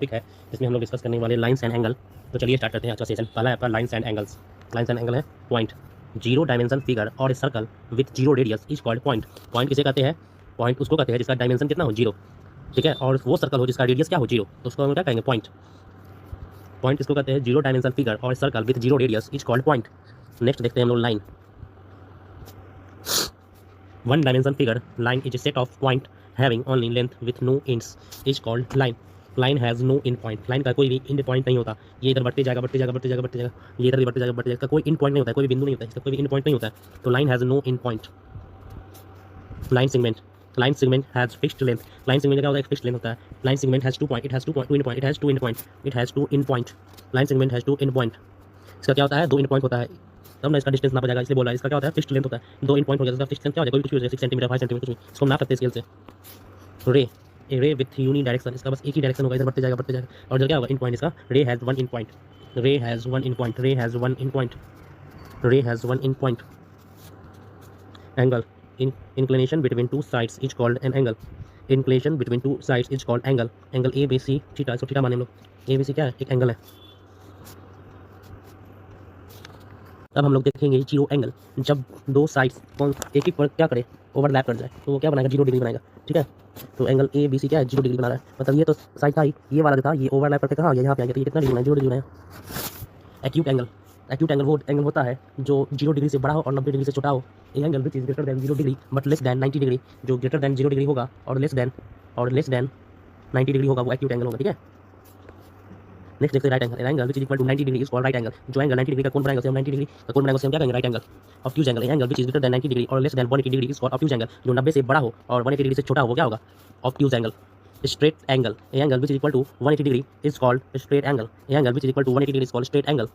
Topic है जिसमें हम लोग डिस्कस करने वाले लाइंस एंड एंगल। तो चलिए स्टार्ट करते हैं आज का सेशन। पहला है आपका lines and angles. Lines and angle है पॉइंट, जीरो डायमेंशन फिगर और a circle with zero radius is called point. Point किसे कहते हैं? पॉइंट उसको कहते हैं जिसका डायमेंशन कितना हो, जीरो, ठीक है, और वो सर्कल हो जिसका रेडियस क्या हो, जीरो, तो उसको हम क्या कहेंगे, पॉइंट। पॉइंट इसको कहते हैं जीरो डायमेंशन फिगर और circle with zero radius is called point. Next देखते हैं हम लोग line. One dimension figure line is a set of point having only length with no ends is called line. Line has no end point. Line का कोई भी इन point नहीं होता। ये इधर बढ़ते जाएगा, बढ़ते जाएगा, बढ़ते जाएगा, बढ़ते जाएगा, ये इधर भी बढ़ते जाएगा, बढ़ते जाएगा, कोई इन पॉइंट नहीं होता है, कोई भी बिंदु नहीं होता है, इसका कोई भी इन पॉइंट नहीं होता है। तो line has no end point. Line segment. Line segment has fixed length. Line segment क्या होता है? फिक्स्ड लेंथ होता है। Line segment has two point, it has two point, two end point, it has two end point, it has two end point. Line segment has two end point. इसका क्या होता है? दो इन पॉइंट होता है, तब ना इसका डिस्टेंस नापा जाएगा, इसलिए बोला है। इसका क्या होता है? फिक्स्ड लेंथ होता है। दो इन पॉइंट हो गया, इसका फिक्स्ड लेंथ क्या हो जाएगा? कोई कुछ भी हो जाएगा, 6 सेंटीमीटर, 5 सेंटीमीटर, कुछ भी, इसको हम नाप सकते हैं स्केल से। रे, ए रे विथ यूनी डायरेक्शन, इसका बस एक ही डायरेक्शन होगा, इधर बढ़ते जाएगा, बढ़ते जाएगा, और इधर क्या होगा? इन पॉइंट। इसका रे हैज़ वन इन पॉइंट, रे हैज़ वन इन पॉइंट, रे हैज़ वन इन पॉइंट, रे has one in point. Angle, inclination between two sides is called an angle. Inclination between two sides is called angle. Angle A B C theta, इसको theta माने हम लोग। ए B सी क्या है? एक angle है। अब हम लोग देखेंगे जीरो एंगल। जब दो साइड्स एक ही पर क्या करे, ओवरलैप कर जाए, तो वो क्या बनाएगा? जीरो डिग्री बनाएगा, ठीक है। तो एंगल ए बी सी क्या है? जीरो डिग्री बना रहा है। मतलब ये तो साइड था ही, ये वाला जो था ये ओवरलैप करके कहाँ आ गया? यहाँ पे आ गया, तो ये कितना डिग्री बनाया? जीरो डिग्री बनाया। Acute angle. एक्यूट एंगल वो एंगल होता है जो जीरो डिग्री से बड़ा हो और 90 डिग्री से छोटा हो। A angle which is greater than zero degree but less then 90 degree. जो ग्रेटर देन जीरो डिग्री होगा और लेस देन 90 डिग्री होगा, वो एक्यूट एंगल होगा, ठीक है। नेक्स्ट देखते हैं right angle. Angle which is equal to 90 degree is called right angle. जो एंगल 90 डिग्री का कोण बनाएगा उसे हम 90 डिग्री का कोण बनाएगा उसे हम क्या कहेंगे? Right angle. Obtuse angle. Angle which is greater than 90 degree और less than 180 degree is called obtuse angle. जो 90 से बड़ा हो और 180 डिग्री से छोटा हो, वो क्या होगा? Obtuse angle. Straight angle. Angle which is equal to 180 degree is called straight angle. Angle which is equal to 180 degree is called straight angle.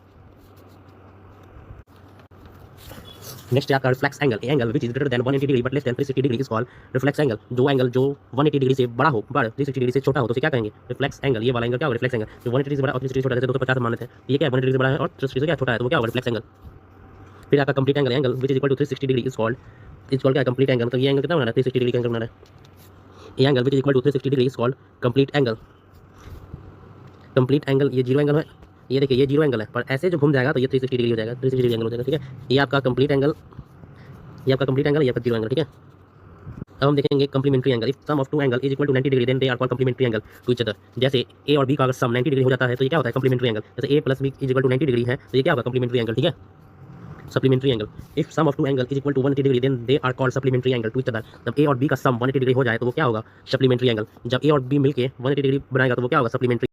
Next है आपका reflex angle. Angle which is greater than 180 degree but less than 360 degree is called reflex angle. जो angle जो 180 degree से बड़ा हो पर 360 degree से छोटा हो, तो उसे क्या कहेंगे? Reflex angle. ये वाला एंगल क्या होगा? Reflex angle. जो 180 डिग्री से बड़ा और 360 डिग्री से छोटा है, 250 मान लेते हैं, ये क्या है? 180 डिग्री से बड़ा है और 360 डिग्री से क्या छोटा है, तो वो क्या होगा? Reflex angle. फिर आपका complete angle. Angle which is equal to 360 degree is called क्या? Complete angle. तो ये एंगल कितना बना है? 360 डिग्री का एंगल बना है। Angle which is equal to 360 degree is called complete angle. Complete angle. ये जीरो एंगल है, ये देखिए ये जीरो एंगल है, पर ऐसे जो घूम जाएगा तो ये 360 डिग्री हो जाएगा, 360 डिग्री एंगल हो जाएगा, ठीक है। ये आपका कंप्लीट एंगल, ये आपका कंप्लीट एंगल, ये आपका जीरो एंगल, ठीक है। अब हम देखेंगे complementary angle. If sum of two angle is equal to 90 degree then they are called complementary angle to each other. जैसे ए और बी का अगर सम 90 डिग्री हो जाता है तो ये क्या होता है? Complementary angle. जैसे A plus B is equal to 90 degree है, तो ये क्या होगा? कम्प्लीमेंट्री एंगल, ठीक है। Supplementary angle. If sum of two angle is equal to 180 degree then they are called supplementary angle to each other. जब A और बी का सम 180 डिग्री हो जाए तो वो क्या होगा? Supplementary angle. जब ए और बी मिलके 180 डिग्री बनाएगा तो वो क्या होगा? सप्लीमेंट्री।